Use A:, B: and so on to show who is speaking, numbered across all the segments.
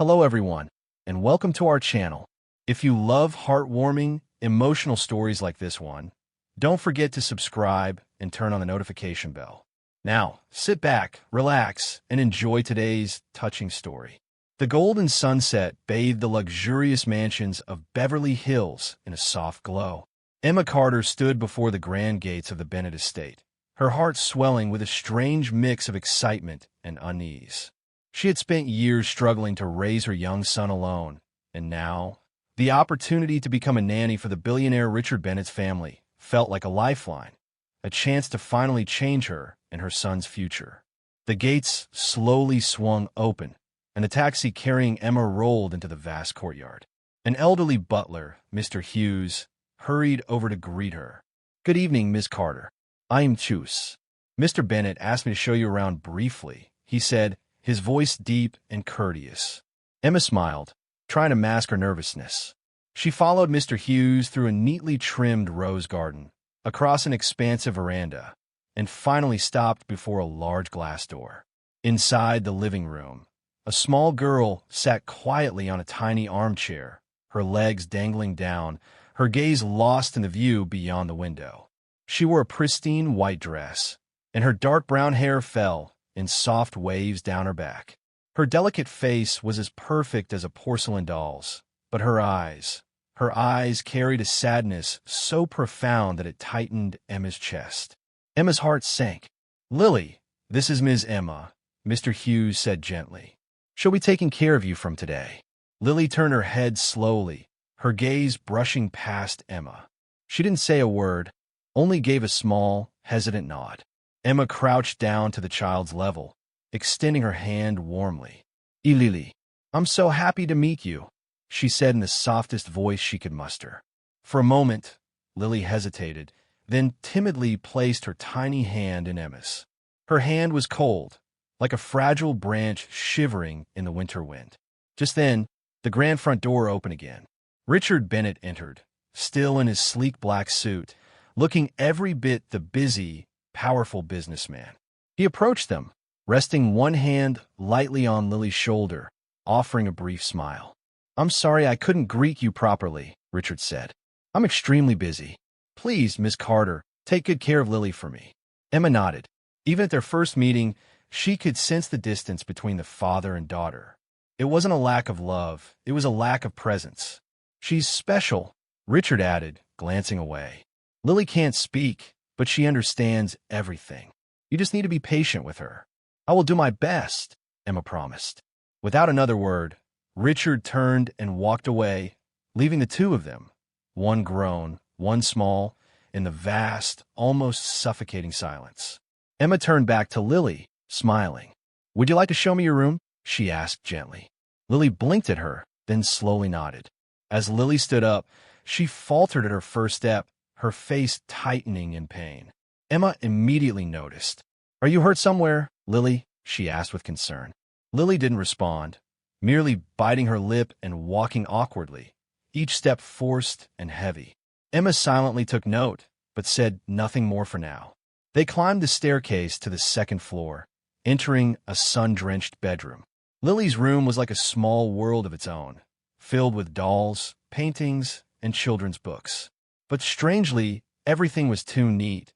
A: Hello everyone, and welcome to our channel. If you love heartwarming, emotional stories like this one, don't forget to subscribe and turn on the notification bell. Now, sit back, relax, and enjoy today's touching story. The golden sunset bathed the luxurious mansions of Beverly Hills in a soft glow. Nyma Carter stood before the grand gates of the Bennett estate, her heart swelling with a strange mix of excitement and unease. She had spent years struggling to raise her young son alone, and now, the opportunity to become a nanny for the billionaire Richard Bennett's family felt like a lifeline, a chance to finally change her and her son's future. The gates slowly swung open, and a taxi carrying Nyma rolled into the vast courtyard. An elderly butler, Mr. Hughes, hurried over to greet her. "Good evening, Miss Carter. I am Chus. Mr. Bennett asked me to show you around briefly," he said, his voice deep and courteous. Nyma smiled, trying to mask her nervousness. She followed Mr. Hughes through a neatly trimmed rose garden, across an expansive veranda, and finally stopped before a large glass door. Inside the living room, a small girl sat quietly on a tiny armchair, her legs dangling down, her gaze lost in the view beyond the window. She wore a pristine white dress, and her dark brown hair fell in soft waves down her back. Her delicate face was as perfect as a porcelain doll's, but her eyes carried a sadness so profound that it tightened Emma's chest. Emma's heart sank. "Lily, this is Ms. Nyma," Mr. Hughes said gently. "She'll be taking care of you from today." Lily turned her head slowly, her gaze brushing past Nyma. She didn't say a word, only gave a small, hesitant nod. Nyma crouched down to the child's level, extending her hand warmly. "Lily, I'm so happy to meet you," she said in the softest voice she could muster. For a moment, Lily hesitated, then timidly placed her tiny hand in Emma's. Her hand was cold, like a fragile branch shivering in the winter wind. Just then, the grand front door opened again. Richard Bennett entered, still in his sleek black suit, looking every bit the busy, powerful businessman. He approached them, resting one hand lightly on Lily's shoulder, offering a brief smile. "I'm sorry I couldn't greet you properly," Richard said. "I'm extremely busy. Please, Miss Carter, take good care of Lily for me." Nyma nodded. Even at their first meeting, she could sense the distance between the father and daughter. It wasn't a lack of love, it was a lack of presence. "She's special," Richard added, glancing away. "Lily can't speak, but she understands everything. You just need to be patient with her." "I will do my best," Nyma promised. Without another word, Richard turned and walked away, leaving the two of them, one grown, one small, in the vast, almost suffocating silence. Nyma turned back to Lily, smiling. "Would you like to show me your room?" she asked gently. Lily blinked at her, then slowly nodded. As Lily stood up, she faltered at her first step, her face tightening in pain. Nyma immediately noticed. "Are you hurt somewhere, Lily?" she asked with concern. Lily didn't respond, merely biting her lip and walking awkwardly, each step forced and heavy. Nyma silently took note, but said nothing more for now. They climbed the staircase to the second floor, entering a sun-drenched bedroom. Lily's room was like a small world of its own, filled with dolls, paintings, and children's books. But strangely, everything was too neat,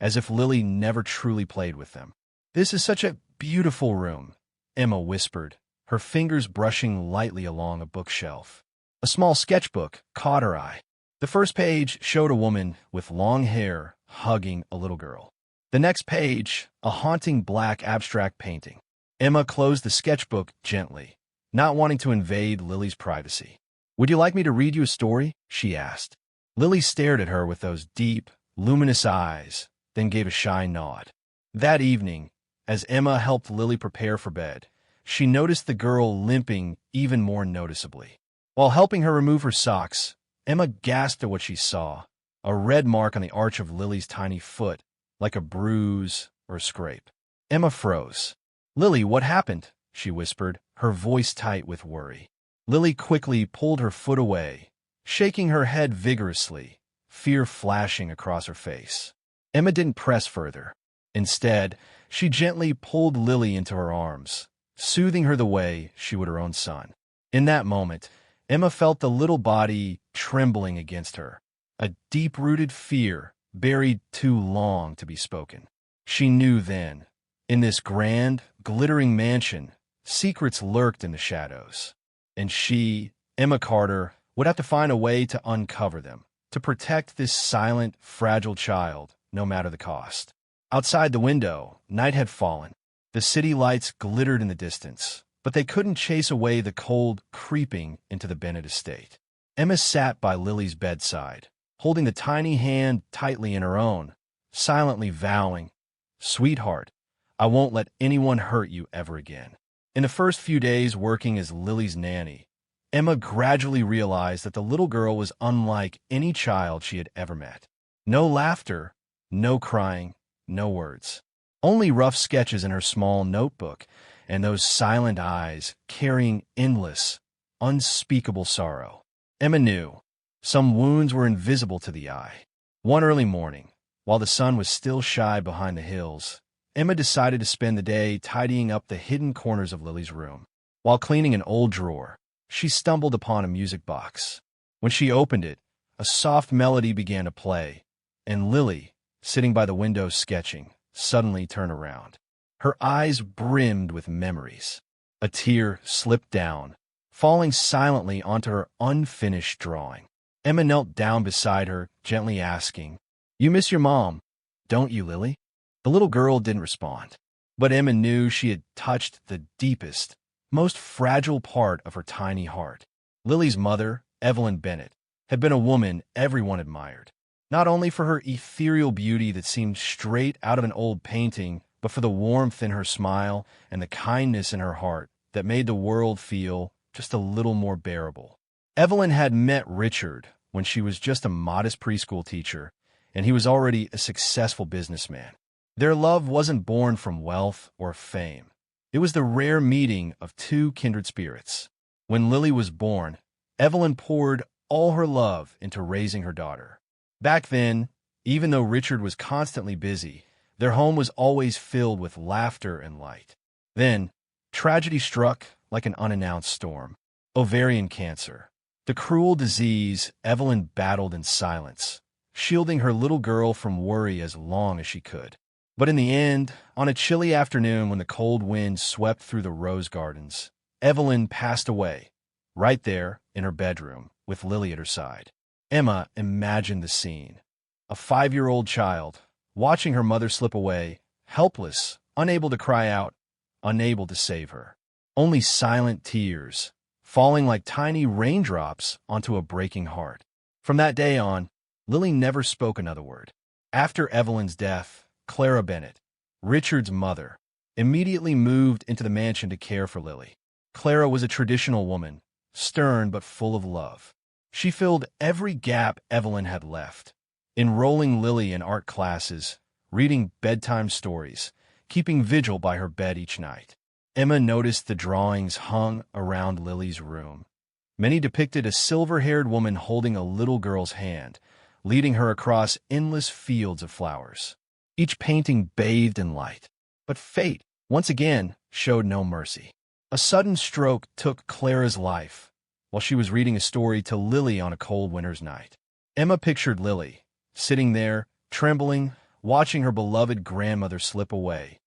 A: as if Lily never truly played with them. "This is such a beautiful room," Nyma whispered, her fingers brushing lightly along a bookshelf. A small sketchbook caught her eye. The first page showed a woman with long hair hugging a little girl. The next page, a haunting black abstract painting. Nyma closed the sketchbook gently, not wanting to invade Lily's privacy. "Would you like me to read you a story?" she asked. Lily stared at her with those deep, luminous eyes, then gave a shy nod. That evening, as Nyma helped Lily prepare for bed, she noticed the girl limping even more noticeably. While helping her remove her socks, Nyma gasped at what she saw, a red mark on the arch of Lily's tiny foot, like a bruise or a scrape. Nyma froze. "Lily, what happened?" she whispered, her voice tight with worry. Lily quickly pulled her foot away, shaking her head vigorously, fear flashing across her face. Nyma didn't press further. Instead, she gently pulled Lily into her arms, soothing her the way she would her own son. In that moment, Emma felt the little body trembling against her, a deep-rooted fear buried too long to be spoken. She knew then, in this grand, glittering mansion, secrets lurked in the shadows, and she, Emma Carter, would have to find a way to uncover them, to protect this silent, fragile child, no matter the cost. Outside the window, night had fallen. The city lights glittered in the distance, but they couldn't chase away the cold creeping into the Bennett estate. Emma sat by Lily's bedside, holding the tiny hand tightly in her own, silently vowing, "Sweetheart, I won't let anyone hurt you ever again." In the first few days working as Lily's nanny, Emma gradually realized that the little girl was unlike any child she had ever met. No laughter, no crying, no words. Only rough sketches in her small notebook, and those silent eyes carrying endless, unspeakable sorrow. Emma knew some wounds were invisible to the eye. One early morning, while the sun was still shy behind the hills, Emma decided to spend the day tidying up the hidden corners of Lily's room. While cleaning an old drawer, she stumbled upon a music box. When she opened it, a soft melody began to play, and Lily, sitting by the window sketching, suddenly turned around. Her eyes brimmed with memories. A tear slipped down, falling silently onto her unfinished drawing. Emma knelt down beside her, gently asking, "You miss your mom, don't you, Lily?" The little girl didn't respond, but Emma knew she had touched the deepest, most fragile part of her tiny heart. Lily's mother, Evelyn Bennett, had been a woman everyone admired, not only for her ethereal beauty that seemed straight out of an old painting, but for the warmth in her smile and the kindness in her heart that made the world feel just a little more bearable. Evelyn had met Richard when she was just a modest preschool teacher, and he was already a successful businessman. Their love wasn't born from wealth or fame. It was the rare meeting of two kindred spirits. When Lily was born, Evelyn poured all her love into raising her daughter. Back then, even though Richard was constantly busy, their home was always filled with laughter and light. Then, tragedy struck like an unannounced storm. Ovarian cancer, the cruel disease Evelyn battled in silence, shielding her little girl from worry as long as she could. But in the end, on a chilly afternoon when the cold wind swept through the rose gardens, Evelyn passed away, right there in her bedroom, with Lily at her side. Emma imagined the scene. A 5-year-old child, watching her mother slip away, helpless, unable to cry out, unable to save her. Only silent tears, falling like tiny raindrops onto a breaking heart. From that day on, Lily never spoke another word. After Evelyn's death, Clara Bennett, Richard's mother, immediately moved into the mansion to care for Lily. Clara was a traditional woman, stern but full of love. She filled every gap Evelyn had left, enrolling Lily in art classes, reading bedtime stories, keeping vigil by her bed each night. Emma noticed the drawings hung around Lily's room. Many depicted a silver-haired woman holding a little girl's hand, leading her across endless fields of flowers. Each painting bathed in light. But fate, once again, showed no mercy. A sudden stroke took Clara's life while she was reading a story to Lily on a cold winter's night. Emma pictured Lily, sitting there, trembling, watching her beloved grandmother slip away,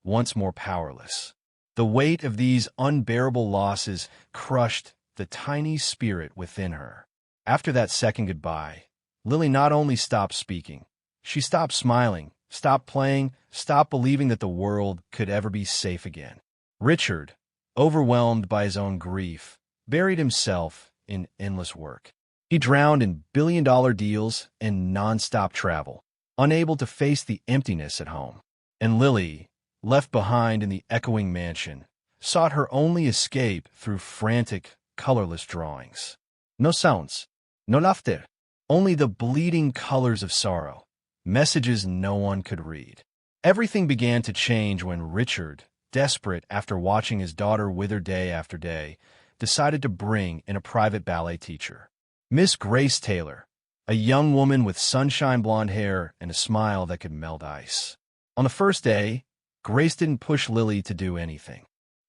A: once more powerless. The weight of these unbearable losses crushed the tiny spirit within her. After that second goodbye, Lily not only stopped speaking, she stopped smiling, stopped playing, stopped believing that the world could ever be safe again. Richard, overwhelmed by his own grief, buried himself in endless work. He drowned in billion-dollar deals and nonstop travel, unable to face the emptiness at home. And Lily, left behind in the echoing mansion, sought her only escape through frantic, colorless drawings. No sounds, no laughter, only the bleeding colors of sorrow, messages no one could read. Everything began to change when Richard, desperate after watching his daughter wither day after day, decided to bring in a private ballet teacher. Miss Grace Taylor, a young woman with sunshine blonde hair and a smile that could melt ice. On the first day, Grace didn't push Lily to do anything.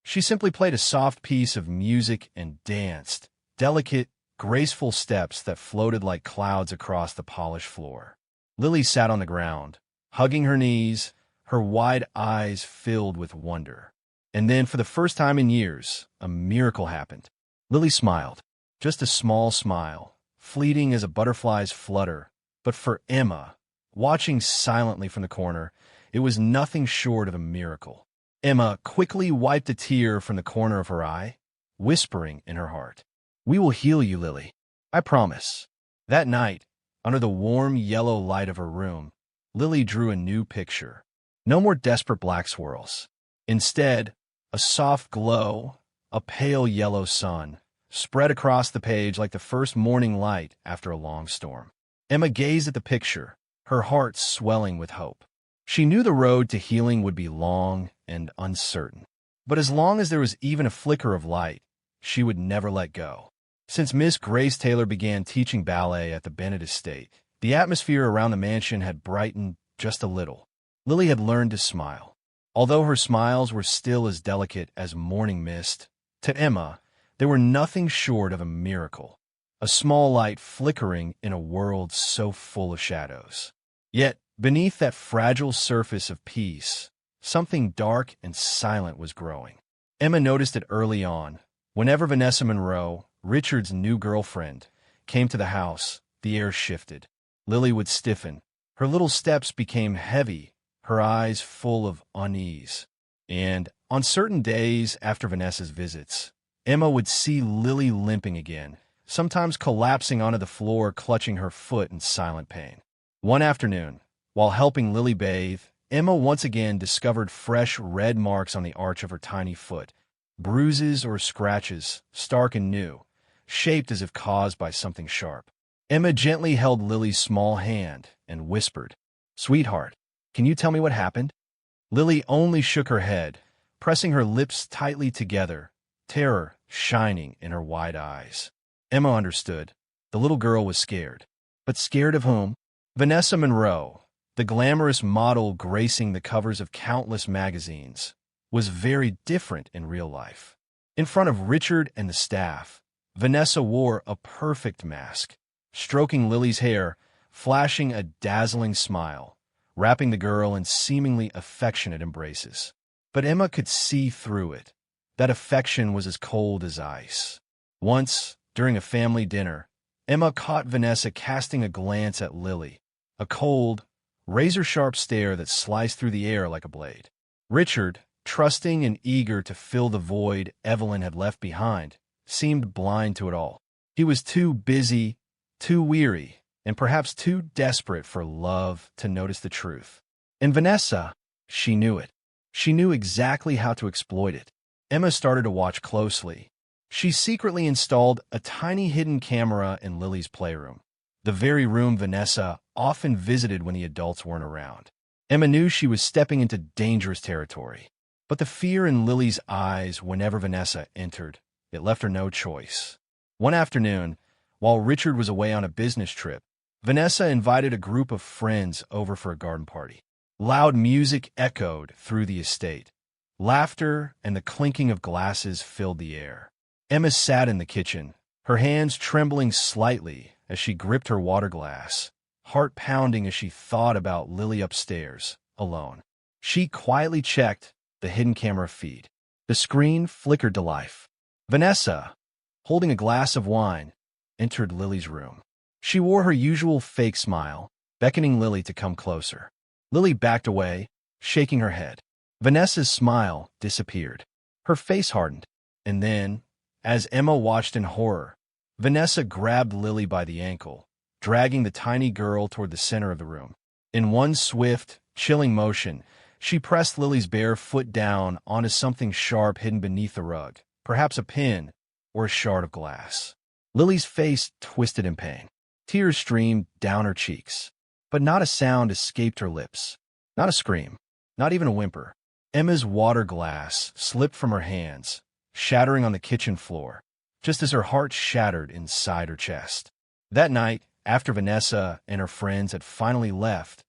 A: She simply played a soft piece of music and danced, delicate, graceful steps that floated like clouds across the polished floor. Lily sat on the ground, hugging her knees, her wide eyes filled with wonder. And then, for the first time in years, a miracle happened. Lily smiled, just a small smile, fleeting as a butterfly's flutter. But for Emma, watching silently from the corner, it was nothing short of a miracle. Emma quickly wiped a tear from the corner of her eye, whispering in her heart, "We will heal you, Lily. I promise." That night, under the warm yellow light of her room, Lily drew a new picture. No more desperate black swirls. Instead, a soft glow, a pale yellow sun, spread across the page like the first morning light after a long storm. Emma gazed at the picture, her heart swelling with hope. She knew the road to healing would be long and uncertain. But as long as there was even a flicker of light, she would never let go. Since Miss Grace Taylor began teaching ballet at the Bennett estate, the atmosphere around the mansion had brightened just a little. Lily had learned to smile. Although her smiles were still as delicate as morning mist, to Emma, they were nothing short of a miracle, a small light flickering in a world so full of shadows. Yet, beneath that fragile surface of peace, something dark and silent was growing. Emma noticed it early on. Whenever Vanessa Monroe, Richard's new girlfriend, came to the house, the air shifted. Lily would stiffen. Her little steps became heavy, her eyes full of unease. And on certain days after Vanessa's visits, Emma would see Lily limping again, sometimes collapsing onto the floor, clutching her foot in silent pain. One afternoon, while helping Lily bathe, Emma once again discovered fresh red marks on the arch of her tiny foot, bruises or scratches, stark and new, shaped as if caused by something sharp. Emma gently held Lily's small hand and whispered, "Sweetheart, can you tell me what happened?" Lily only shook her head, pressing her lips tightly together, terror shining in her wide eyes. Emma understood. The little girl was scared. But scared of whom? Vanessa Monroe, the glamorous model gracing the covers of countless magazines, was very different in real life. In front of Richard and the staff, Vanessa wore a perfect mask, stroking Lily's hair, flashing a dazzling smile, wrapping the girl in seemingly affectionate embraces. But Emma could see through it. That affection was as cold as ice. Once, during a family dinner, Emma caught Vanessa casting a glance at Lily, a cold, razor-sharp stare that sliced through the air like a blade. Richard, trusting and eager to fill the void Evelyn had left behind, seemed blind to it all. He was too busy, too weary, and perhaps too desperate for love to notice the truth. And Vanessa, she knew it. She knew exactly how to exploit it. Emma started to watch closely. She secretly installed a tiny hidden camera in Lily's playroom, the very room Vanessa often visited when the adults weren't around. Emma knew she was stepping into dangerous territory. But the fear in Lily's eyes whenever Vanessa entered, it left her no choice. One afternoon, while Richard was away on a business trip, Vanessa invited a group of friends over for a garden party. Loud music echoed through the estate. Laughter and the clinking of glasses filled the air. Emma sat in the kitchen, her hands trembling slightly as she gripped her water glass, heart pounding as she thought about Lily upstairs, alone. She quietly checked the hidden camera feed. The screen flickered to life. Vanessa, holding a glass of wine, entered Lily's room. She wore her usual fake smile, beckoning Lily to come closer. Lily backed away, shaking her head. Vanessa's smile disappeared. Her face hardened. And then, as Emma watched in horror, Vanessa grabbed Lily by the ankle, dragging the tiny girl toward the center of the room. In one swift, chilling motion, she pressed Lily's bare foot down onto something sharp hidden beneath the rug, perhaps a pin or a shard of glass. Lily's face twisted in pain. Tears streamed down her cheeks, but not a sound escaped her lips. Not a scream, not even a whimper. Emma's water glass slipped from her hands, shattering on the kitchen floor, just as her heart shattered inside her chest. That night, after Vanessa and her friends had finally left,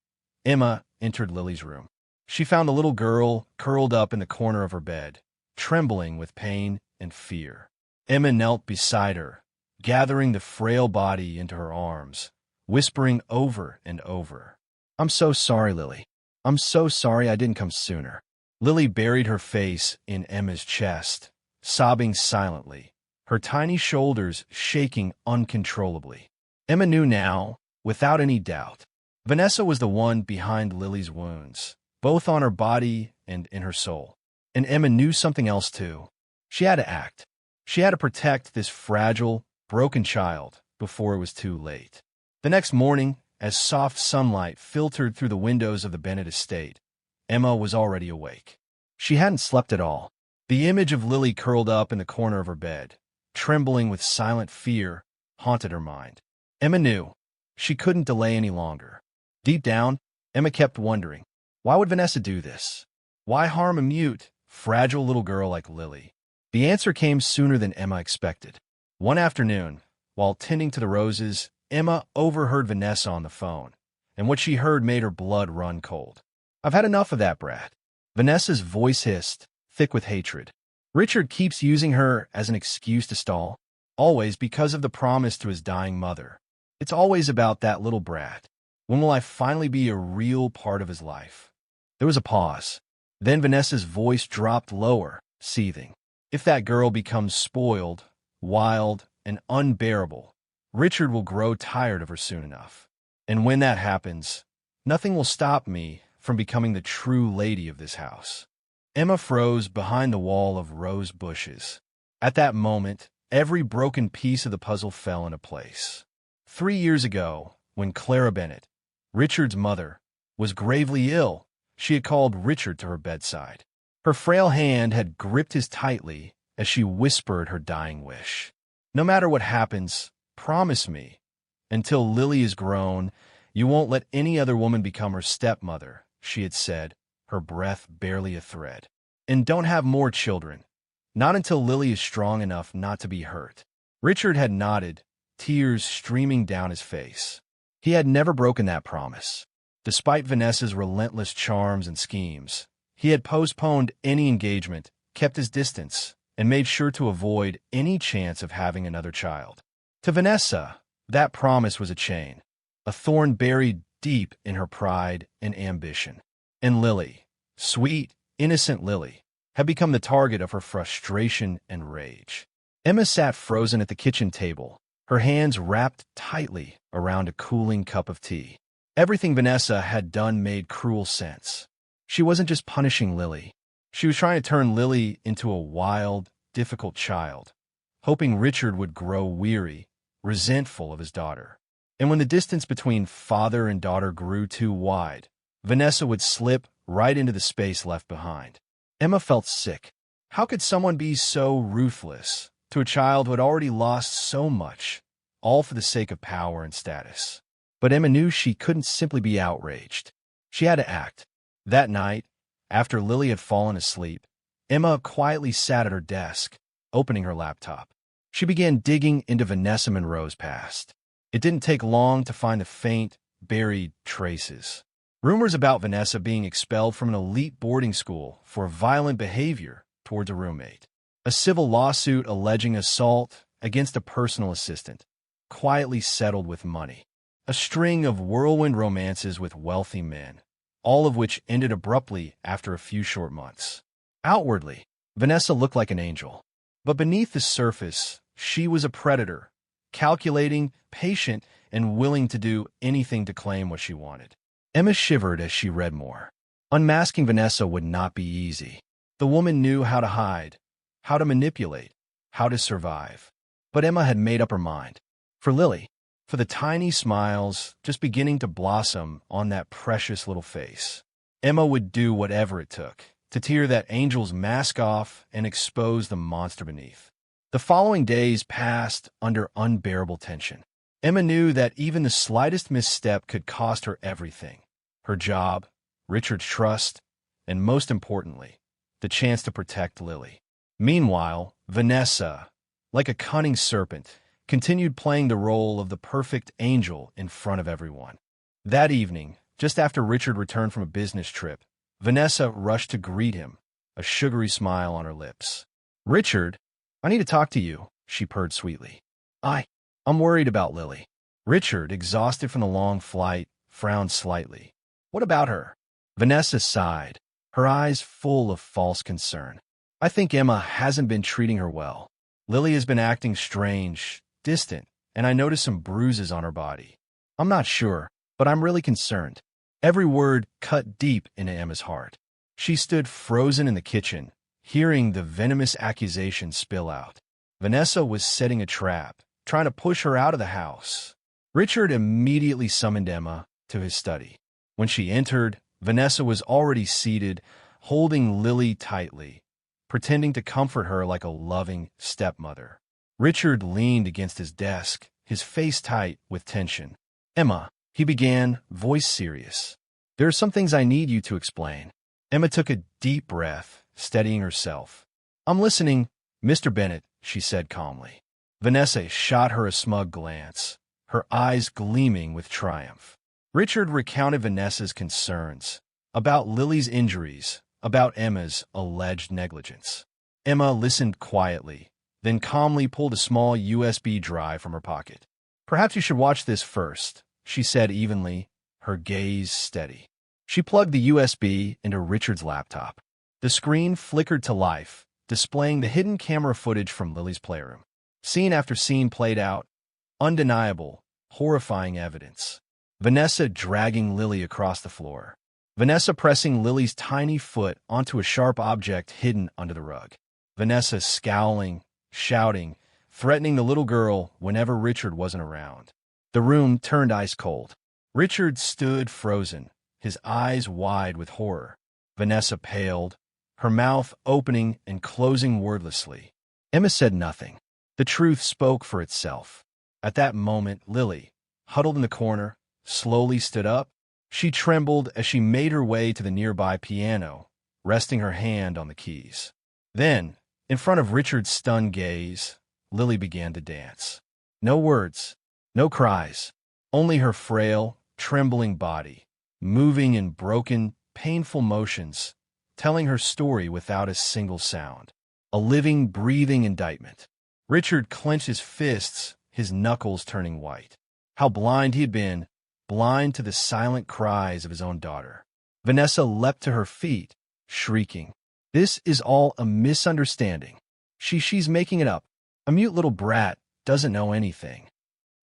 A: Emma entered Lily's room. She found the little girl curled up in the corner of her bed, trembling with pain and fear. Emma knelt beside her, gathering the frail body into her arms, whispering over and over, "I'm so sorry, Lily. I'm so sorry I didn't come sooner." Lily buried her face in Emma's chest, sobbing silently, her tiny shoulders shaking uncontrollably. Emma knew now, without any doubt, Vanessa was the one behind Lily's wounds, both on her body and in her soul. And Emma knew something else too. She had to act. She had to protect this fragile, broken child before it was too late. The next morning, as soft sunlight filtered through the windows of the Bennett estate, Emma was already awake. She hadn't slept at all. The image of Lily curled up in the corner of her bed, trembling with silent fear, haunted her mind. Emma knew she couldn't delay any longer. Deep down, Emma kept wondering, why would Vanessa do this? Why harm a mute, fragile little girl like Lily? The answer came sooner than Emma expected. One afternoon, while tending to the roses, Emma overheard Vanessa on the phone, and what she heard made her blood run cold. "I've had enough of that brat," Vanessa's voice hissed, thick with hatred. "Richard keeps using her as an excuse to stall, always because of the promise to his dying mother. It's always about that little brat. When will I finally be a real part of his life?" There was a pause. Then Vanessa's voice dropped lower, seething. "If that girl becomes spoiled, wild, and unbearable, Richard will grow tired of her soon enough. And when that happens, nothing will stop me from becoming the true lady of this house." Emma froze behind the wall of rose bushes. At that moment, every broken piece of the puzzle fell into place. 3 years ago, when Clara Bennett, Richard's mother, was gravely ill, she had called Richard to her bedside. Her frail hand had gripped his tightly as she whispered her dying wish. "No matter what happens, promise me, until Lily is grown, you won't let any other woman become her stepmother," she had said, her breath barely a thread. "And don't have more children, not until Lily is strong enough not to be hurt." Richard had nodded, tears streaming down his face. He had never broken that promise. Despite Vanessa's relentless charms and schemes, he had postponed any engagement, kept his distance, and made sure to avoid any chance of having another child. To Vanessa, that promise was a chain, a thorn buried deep in her pride and ambition. And Lily, sweet, innocent Lily, had become the target of her frustration and rage. Emma sat frozen at the kitchen table, her hands wrapped tightly around a cooling cup of tea. Everything Vanessa had done made cruel sense. She wasn't just punishing Lily. She was trying to turn Lily into a wild, difficult child, hoping Richard would grow weary, resentful of his daughter. And when the distance between father and daughter grew too wide, Vanessa would slip right into the space left behind. Emma felt sick. How could someone be so ruthless to a child who had already lost so much, all for the sake of power and status? But Emma knew she couldn't simply be outraged. She had to act. That night, after Lily had fallen asleep, Emma quietly sat at her desk, opening her laptop. She began digging into Vanessa Monroe's past. It didn't take long to find the faint, buried traces. Rumors about Vanessa being expelled from an elite boarding school for violent behavior towards a roommate. A civil lawsuit alleging assault against a personal assistant, quietly settled with money. A string of whirlwind romances with wealthy men, all of which ended abruptly after a few short months. Outwardly, Vanessa looked like an angel. But beneath the surface, she was a predator, calculating, patient, and willing to do anything to claim what she wanted. Emma shivered as she read more. Unmasking Vanessa would not be easy. The woman knew how to hide, how to manipulate, how to survive. But Emma had made up her mind. For Lily, for the tiny smiles just beginning to blossom on that precious little face, Emma would do whatever it took to tear that angel's mask off and expose the monster beneath. The following days passed under unbearable tension. Emma knew that even the slightest misstep could cost her everything: her job, Richard's trust, and most importantly, the chance to protect Lily. Meanwhile, Vanessa, like a cunning serpent, continued playing the role of the perfect angel in front of everyone. That evening, just after Richard returned from a business trip, Vanessa rushed to greet him, a sugary smile on her lips. "Richard, I need to talk to you," she purred sweetly. I'm worried about Lily." Richard, exhausted from the long flight, frowned slightly. "What about her?" Vanessa sighed, her eyes full of false concern. "I think Emma hasn't been treating her well. Lily has been acting strange, distant, and I noticed some bruises on her body. I'm not sure, but I'm really concerned." Every word cut deep into Emma's heart. She stood frozen in the kitchen, hearing the venomous accusation spill out. Vanessa was setting a trap, trying to push her out of the house. Richard immediately summoned Emma to his study. When she entered, Vanessa was already seated, holding Lily tightly, pretending to comfort her like a loving stepmother. Richard leaned against his desk, his face tight with tension. "Emma," he began, voice serious, "there are some things I need you to explain." Emma took a deep breath, steadying herself. "I'm listening, Mr. Bennett," she said calmly. Vanessa shot her a smug glance, her eyes gleaming with triumph. Richard recounted Vanessa's concerns about Lily's injuries, about Emma's alleged negligence. Emma listened quietly, then calmly pulled a small USB drive from her pocket. "Perhaps you should watch this first," she said evenly, her gaze steady. She plugged the USB into Richard's laptop. The screen flickered to life, displaying the hidden camera footage from Lily's playroom. Scene after scene played out, undeniable, horrifying evidence. Vanessa dragging Lily across the floor. Vanessa pressing Lily's tiny foot onto a sharp object hidden under the rug. Vanessa scowling, shouting, threatening the little girl whenever Richard wasn't around. The room turned ice cold. Richard stood frozen, his eyes wide with horror. Vanessa paled, her mouth opening and closing wordlessly. Emma said nothing. The truth spoke for itself. At that moment, Lily, huddled in the corner, slowly stood up. She trembled as she made her way to the nearby piano, resting her hand on the keys. Then, in front of Richard's stunned gaze, Lily began to dance. No words, no cries, only her frail, trembling body, moving in broken, painful motions, telling her story without a single sound. A living, breathing indictment. Richard clenched his fists, his knuckles turning white. How blind he had been, blind to the silent cries of his own daughter. Vanessa leapt to her feet, shrieking. "This is all a misunderstanding. She's making it up. A mute little brat doesn't know anything."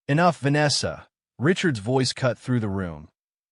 A: "Enough, Vanessa." Richard's voice cut through the room.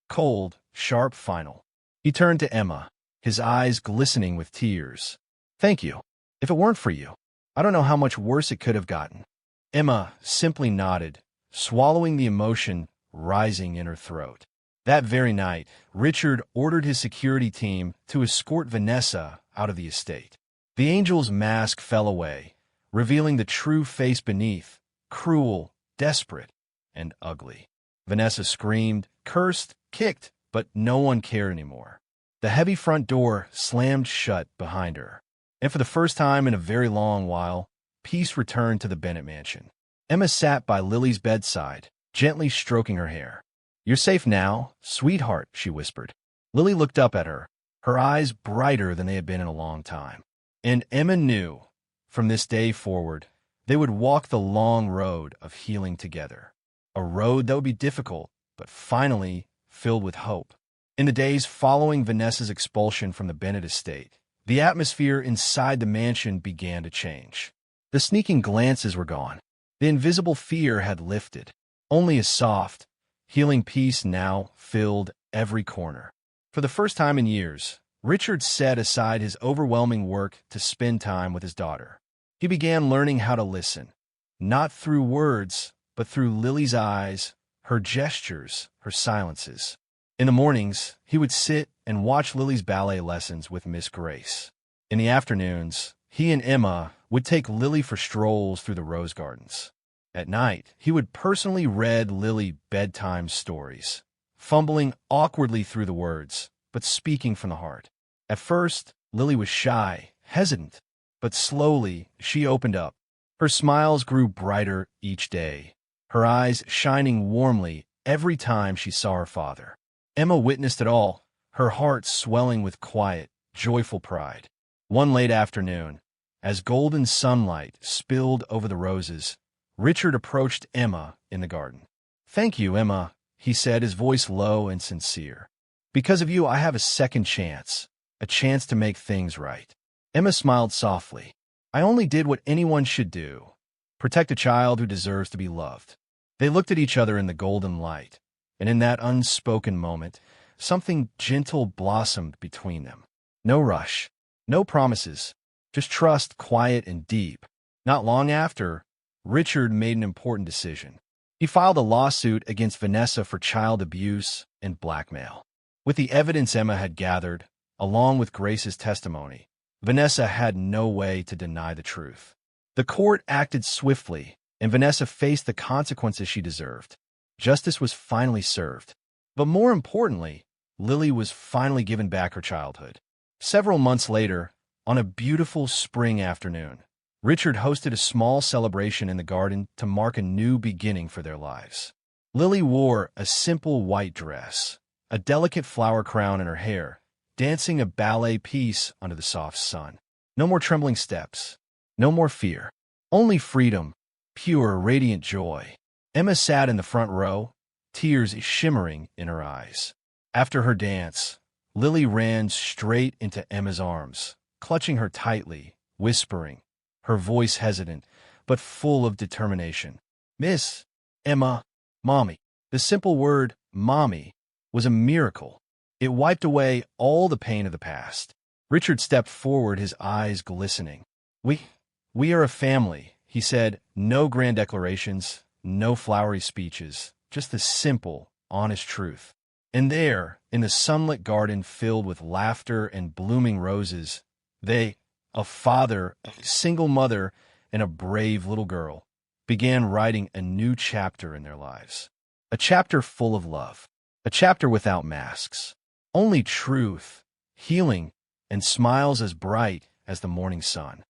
A: Cold, sharp, final. He turned to Emma, his eyes glistening with tears. "Thank you. If it weren't for you, I don't know how much worse it could have gotten." Emma simply nodded, swallowing the emotion rising in her throat. That very night, Richard ordered his security team to escort Vanessa out of the estate. The angel's mask fell away, revealing the true face beneath, cruel, desperate, and ugly. Vanessa screamed, cursed, kicked, but no one cared anymore. The heavy front door slammed shut behind her. And for the first time in a very long while, peace returned to the Bennett mansion. Emma sat by Lily's bedside, gently stroking her hair. "You're safe now, sweetheart," she whispered. Lily looked up at her, her eyes brighter than they had been in a long time. And Emma knew, from this day forward, they would walk the long road of healing together. A road that would be difficult, but finally filled with hope. In the days following Vanessa's expulsion from the Bennett estate, the atmosphere inside the mansion began to change. The sneaking glances were gone. The invisible fear had lifted. Only a soft, healing peace now filled every corner. For the first time in years, Richard set aside his overwhelming work to spend time with his daughter. He began learning how to listen, not through words, but through Lily's eyes, her gestures, her silences. In the mornings, he would sit and watch Lily's ballet lessons with Miss Grace. In the afternoons, he and Emma would take Lily for strolls through the rose gardens. At night, he would personally read Lily bedtime stories, fumbling awkwardly through the words, but speaking from the heart. At first, Lily was shy, hesitant, but slowly she opened up. Her smiles grew brighter each day, her eyes shining warmly every time she saw her father. Emma witnessed it all, her heart swelling with quiet, joyful pride. One late afternoon, as golden sunlight spilled over the roses, Richard approached Emma in the garden. "Thank you, Emma," he said, his voice low and sincere. "Because of you, I have a second chance, a chance to make things right." Emma smiled softly. "I only did what anyone should do, protect a child who deserves to be loved." They looked at each other in the golden light, and in that unspoken moment, something gentle blossomed between them. No rush, no promises, just trust, quiet and deep. Not long after, Richard made an important decision. He filed a lawsuit against Vanessa for child abuse and blackmail. With the evidence Emma had gathered, along with Grace's testimony, Vanessa had no way to deny the truth. The court acted swiftly, and Vanessa faced the consequences she deserved. Justice was finally served. But more importantly, Lily was finally given back her childhood. Several months later, on a beautiful spring afternoon, Richard hosted a small celebration in the garden to mark a new beginning for their lives. Lily wore a simple white dress, a delicate flower crown in her hair, dancing a ballet piece under the soft sun. No more trembling steps, no more fear, only freedom, pure, radiant joy. Emma sat in the front row, tears shimmering in her eyes. After her dance, Lily ran straight into Emma's arms, clutching her tightly, whispering, her voice hesitant, but full of determination. "Miss Emma, Mommy." The simple word, Mommy, was a miracle. It wiped away all the pain of the past. Richard stepped forward, his eyes glistening. We are a family," he said. "No grand declarations, no flowery speeches, just the simple, honest truth." And there, in the sunlit garden filled with laughter and blooming roses, they, a father, a single mother, and a brave little girl, began writing a new chapter in their lives. A chapter full of love. A chapter without masks. Only truth, healing, and smiles as bright as the morning sun.